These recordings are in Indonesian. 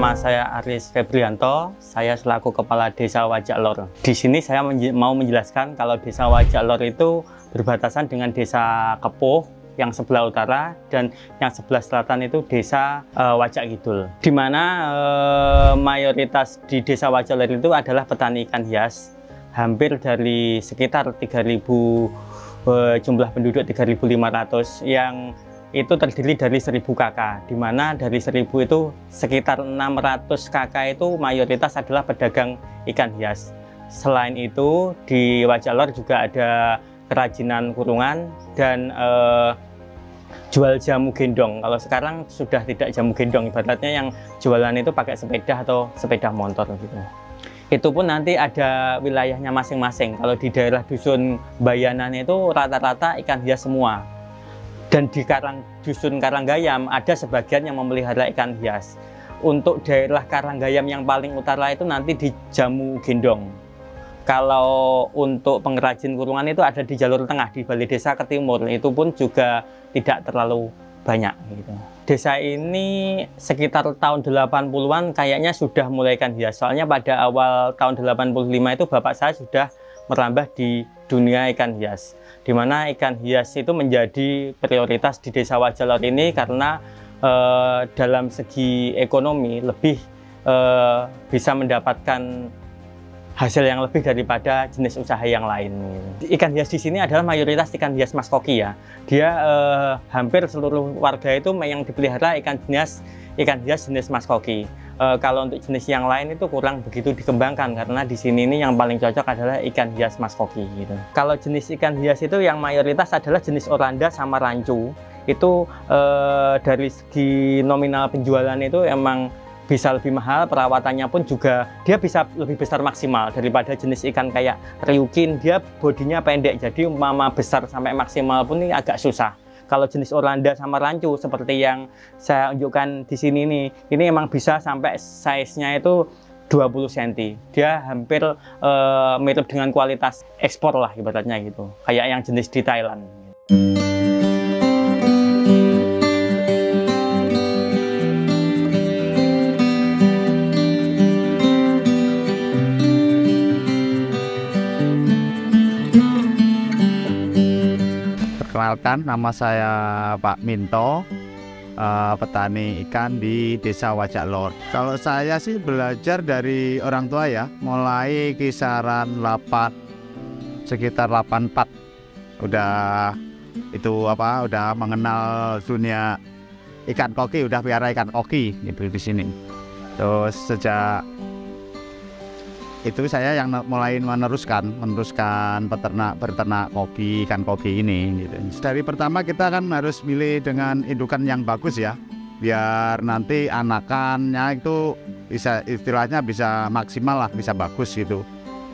Nama saya Aris Febrianto, saya selaku Kepala Desa Wajak Lor. Di sini saya mau menjelaskan kalau Desa Wajak Lor itu berbatasan dengan Desa Kepuh yang sebelah utara dan yang sebelah selatan itu Desa Wajak Kidul. Di mana mayoritas di Desa Wajak Lor itu adalah petani ikan hias. Hampir dari sekitar 3.000 jumlah penduduk 3.500 yang itu terdiri dari 1.000 kakak, di mana dari 1.000 itu sekitar 600 kakak itu mayoritas adalah pedagang ikan hias. Selain itu di Wajak Lor juga ada kerajinan kurungan dan jual jamu gendong. Kalau sekarang sudah tidak jamu gendong, ibaratnya yang jualan itu pakai sepeda atau sepeda motor gitu. Itu pun nanti ada wilayahnya masing-masing. Kalau di daerah dusun Bayanan itu rata-rata ikan hias semua. Dan di dusun Karanggayam ada sebagian yang memelihara ikan hias. Untuk daerah Karanggayam yang paling utara itu nanti di jamu gendong. Kalau untuk pengrajin kurungan itu ada di jalur tengah, di Balai Desa ke timur. Itu pun juga tidak terlalu banyak gitu. Desa ini sekitar tahun 80-an kayaknya sudah mulai ikan hias. Soalnya pada awal tahun 85 itu bapak saya sudah merambah di dunia ikan hias, di mana ikan hias itu menjadi prioritas di Desa Wajak Lor ini karena dalam segi ekonomi lebih bisa mendapatkan hasil yang lebih daripada jenis usaha yang lain. Ikan hias di sini adalah mayoritas ikan hias Mas Koki ya. Dia hampir seluruh warga itu yang dipelihara ikan hias jenis Mas Koki. Kalau untuk jenis yang lain itu kurang begitu dikembangkan karena di sini ini yang paling cocok adalah ikan hias Mas Koki gitu. Kalau jenis ikan hias itu yang mayoritas adalah jenis oranda sama rancu. Itu dari segi nominal penjualan itu emang bisa lebih mahal, perawatannya pun juga dia bisa lebih besar maksimal daripada jenis ikan kayak riukin. Dia bodinya pendek, jadi umpama besar sampai maksimal pun ini agak susah. Kalau jenis oranda sama rancu seperti yang saya unjukkan di sini nih, ini emang bisa sampai size-nya itu 20 cm. Dia hampir mirip dengan kualitas ekspor lah ibaratnya gitu. Kayak yang jenis di Thailand. Perkenalkan, nama saya Pak Minto, petani ikan di Desa Wajak Lor. Kalau saya sih belajar dari orang tua ya, mulai kisaran sekitar 84. Udah mengenal dunia ikan koki, udah piara ikan koki gitu di sini. Terus sejak itu saya yang mulai meneruskan berternak koki, ikan koki ini gitu. Dari pertama kita kan harus milih dengan indukan yang bagus ya, biar nanti anakannya itu bisa istilahnya bisa maksimal lah, bisa bagus gitu.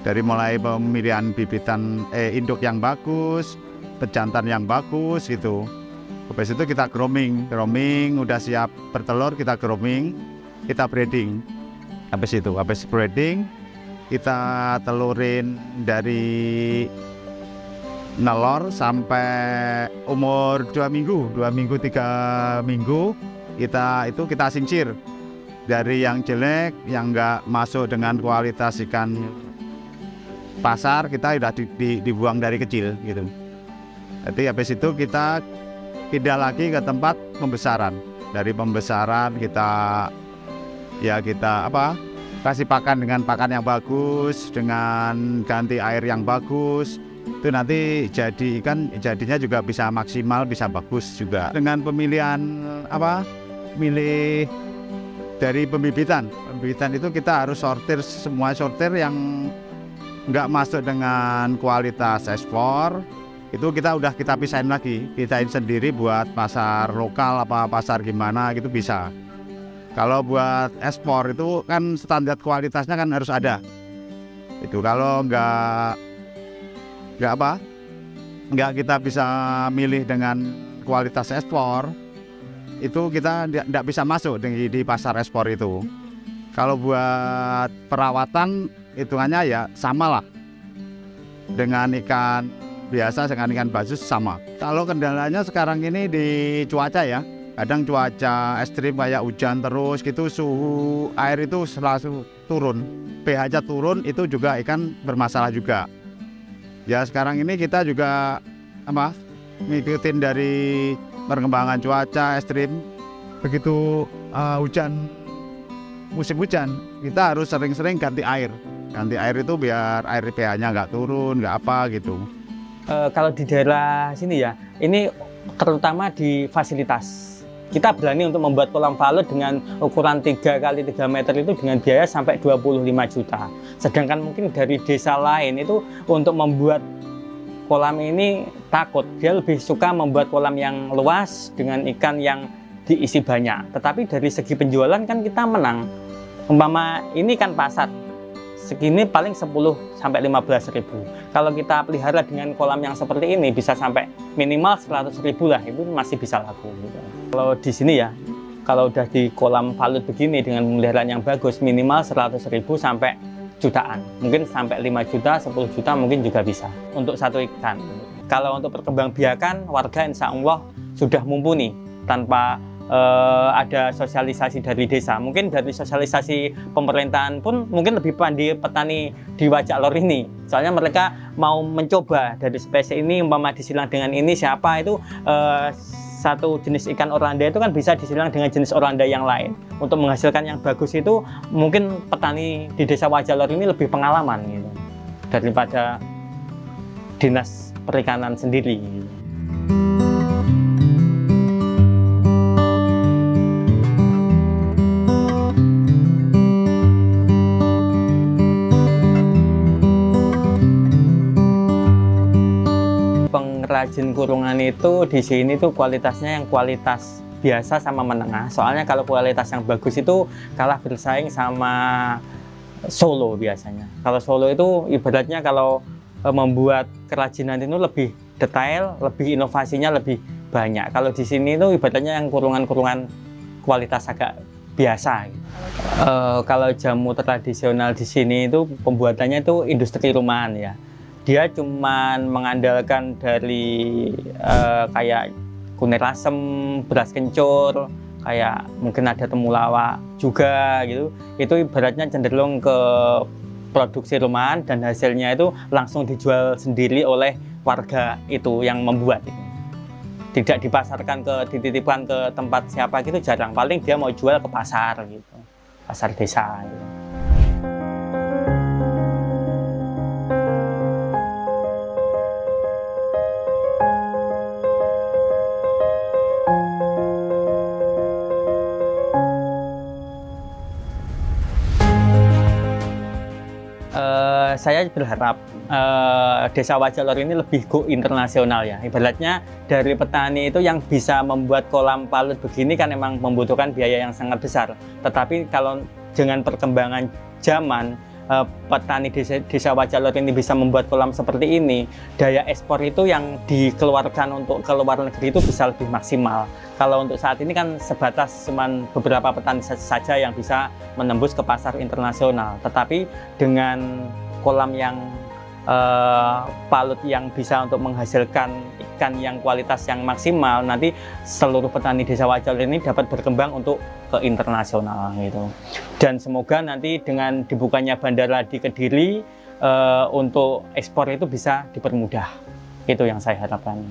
Dari mulai pemilihan bibitan induk yang bagus, pejantan yang bagus gitu. Habis itu kita grooming udah siap bertelur, kita grooming, kita breeding. Habis breeding kita telurin dari nelor sampai umur 2 minggu, 3 minggu kita singkir dari yang jelek, yang nggak masuk dengan kualitas ikan pasar, kita udah dibuang dari kecil gitu. Jadi habis itu kita pindah lagi ke tempat pembesaran. Dari pembesaran kita kasih pakan dengan pakan yang bagus, dengan ganti air yang bagus. Itu nanti jadinya juga bisa maksimal, bisa bagus juga. Dengan pemilihan milih dari pembibitan itu kita harus semua sortir yang nggak masuk dengan kualitas ekspor. Itu kita pisahin sendiri buat pasar lokal pasar gimana gitu bisa. Kalau buat ekspor itu kan standar kualitasnya kan harus ada. Itu kalau nggak kita bisa milih dengan kualitas ekspor, itu kita nggak bisa masuk di pasar ekspor itu. Kalau buat perawatan hitungannya ya sama lah dengan ikan biasa, dengan ikan basus sama. Kalau kendalanya sekarang ini di cuaca ya. kadang cuaca ekstrim kayak hujan terus gitu, suhu air itu selalu turun, pH-nya turun, itu juga ikan bermasalah juga. Ya sekarang ini kita juga ngikutin dari perkembangan cuaca ekstrim. Begitu hujan, musim hujan, kita harus sering-sering ganti air. Ganti air itu biar air pH-nya nggak turun, nggak apa gitu. Kalau di daerah sini ya, ini terutama di fasilitas. Kita berani untuk membuat kolam valut dengan ukuran 3 x 3 meter itu dengan biaya sampai 25 juta. Sedangkan mungkin dari desa lain itu untuk membuat kolam ini takut. Dia lebih suka membuat kolam yang luas dengan ikan yang diisi banyak. Tetapi dari segi penjualan kan kita menang. Umpama ini kan pasar, segini paling 10 sampai 15 ribu. Kalau kita pelihara dengan kolam yang seperti ini bisa sampai minimal 100 ribu lah, itu masih bisa laku gitu. Kalau di sini ya, kalau udah di kolam valut begini dengan pemeliharaan yang bagus, minimal 100 ribu sampai jutaan. Mungkin sampai 5 juta, 10 juta mungkin juga bisa untuk satu ikan. Kalau untuk perkembangbiakan, warga insya Allah sudah mumpuni tanpa ada sosialisasi dari desa. Mungkin dari sosialisasi pemerintahan pun mungkin lebih pandai petani di Wajak Lor ini. Soalnya mereka mau mencoba dari spesies ini, umpama disilang dengan ini siapa itu satu jenis ikan oranda itu kan bisa disilang dengan jenis oranda yang lain. Untuk menghasilkan yang bagus itu mungkin petani di desa Wajak Lor ini lebih pengalaman gitu daripada dinas perikanan sendiri. Pengrajin kurungan itu di sini tuh kualitasnya yang kualitas biasa sama menengah. Soalnya kalau kualitas yang bagus itu kalah bersaing sama Solo biasanya. Kalau Solo itu ibaratnya kalau membuat kerajinan itu lebih detail, lebih inovasinya lebih banyak. Kalau di sini itu ibaratnya yang kurungan-kurungan kualitas agak biasa. Kalau jamu tradisional di sini itu pembuatannya itu industri rumahan ya. Dia cuman mengandalkan dari kayak kunir asem, beras kencur, kayak mungkin ada temulawak juga gitu. Itu ibaratnya cenderung ke produksi rumahan dan hasilnya itu langsung dijual sendiri oleh warga itu yang membuat itu. Tidak dipasarkan dititipkan ke tempat siapa gitu jarang. Paling dia mau jual ke pasar gitu, pasar desa gitu. Saya berharap desa Wajak Lor ini lebih go internasional ya. Ibaratnya dari petani itu yang bisa membuat kolam valut begini kan memang membutuhkan biaya yang sangat besar. Tetapi kalau dengan perkembangan zaman, petani desa Wajak Lor ini bisa membuat kolam seperti ini, daya ekspor itu yang dikeluarkan untuk ke luar negeri itu bisa lebih maksimal. Kalau untuk saat ini kan sebatas cuman beberapa petani saja yang bisa menembus ke pasar internasional. Tetapi dengan kolam yang valut yang bisa untuk menghasilkan ikan yang kualitas yang maksimal, nanti seluruh petani desa Wajak Lor ini dapat berkembang untuk ke internasional gitu. Dan semoga nanti dengan dibukanya bandara di Kediri untuk ekspor itu bisa dipermudah. Itu yang saya harapkan.